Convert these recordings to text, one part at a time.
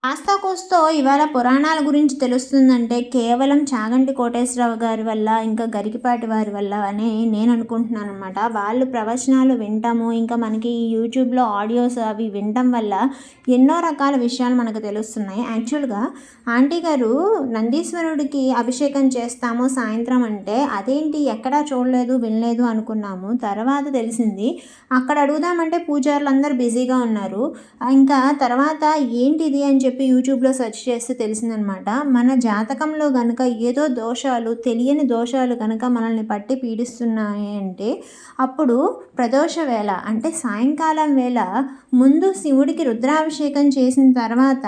ఆస్తాకోస్తో ఇవాళ పురాణాల గురించి తెలుస్తుందంటే కేవలం చాగంటి కోటేశ్వరరావు గారి వల్ల, ఇంకా గరికపాటి వారి వల్ల అని నేను అనుకుంటున్నాను అనమాట. వాళ్ళు ప్రవచనాలు వింటాము, ఇంకా మనకి యూట్యూబ్లో ఆడియోస్ అవి వినటం వల్ల ఎన్నో రకాల విషయాలు మనకు తెలుస్తున్నాయి. యాక్చువల్గా ఆంటీ గారు నందీశ్వరుడికి అభిషేకం చేస్తాము సాయంత్రం అంటే అదేంటి ఎక్కడా చూడలేదు వినలేదు అనుకున్నాము. తర్వాత తెలిసింది. అక్కడ అడుగుదామంటే పూజారులు అందరూ బిజీగా ఉన్నారు. ఇంకా తర్వాత ఏంటిది అని చెప్పి యూట్యూబ్లో సెర్చ్ చేస్తే తెలిసిందనమాట. మన జాతకంలో కనుక ఏదో దోషాలు, తెలియని దోషాలు కనుక మనల్ని పట్టి పీడిస్తున్నాయి అంటే అప్పుడు ప్రదోష వేళ అంటే సాయంకాలం వేళ ముందు శివుడికి రుద్రాభిషేకం చేసిన తర్వాత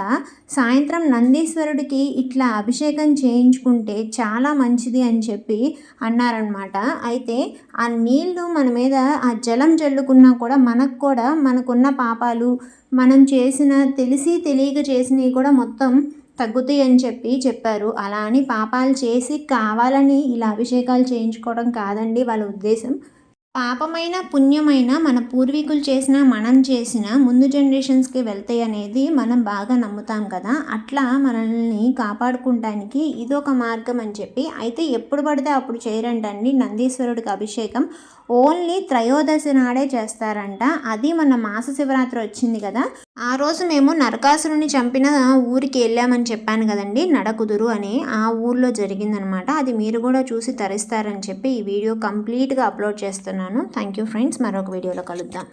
సాయంత్రం నందీశ్వరుడికి ఇట్లా అభిషేకం చేయించుకుంటే చాలా మంచిది అని చెప్పి అన్నారనమాట. అయితే ఆ నీళ్లు మన మీద ఆ జలం జల్లుకున్నా కూడా మనకున్న పాపాలు, మనం చేసిన తెలిసి తెలియక చేసినవి కూడా మొత్తం తగ్గుతాయి అని చెప్పారు. అలా అని పాపాలు చేసి కావాలని ఇలా అభిషేకాలు చేయించుకోవడం కాదండి వాళ్ళ ఉద్దేశం. పాపమైన పుణ్యమైన మన పూర్వీకులు చేసిన మనం చేసిన ముందు జనరేషన్స్కి వెళ్తాయి అనేది మనం బాగా నమ్ముతాం కదా. అట్లా మనల్ని కాపాడుకుంటానికి ఇదొక మార్గం అని చెప్పి అయితే ఎప్పుడు పడితే అప్పుడు చేయరంటండి నందీశ్వరుడికి అభిషేకం. ఓన్లీ త్రయోదశి నాడే చేస్తారంట. అది మన మాస శివరాత్రి వచ్చింది కదా, ఆ రోజు మేము నరకాసురుని చంపిన ఊరికి వెళ్ళామని చెప్పాను కదండి, నడకుదురు అని. ఆ ఊర్లో జరిగిందనమాట. అది మీరు కూడా చూసి తరిస్తారని చెప్పి ఈ వీడియో కంప్లీట్గా అప్లోడ్ చేస్తున్నాను. థ్యాంక్ యూ ఫ్రెండ్స్, మరొక వీడియోలో కలుద్దాం.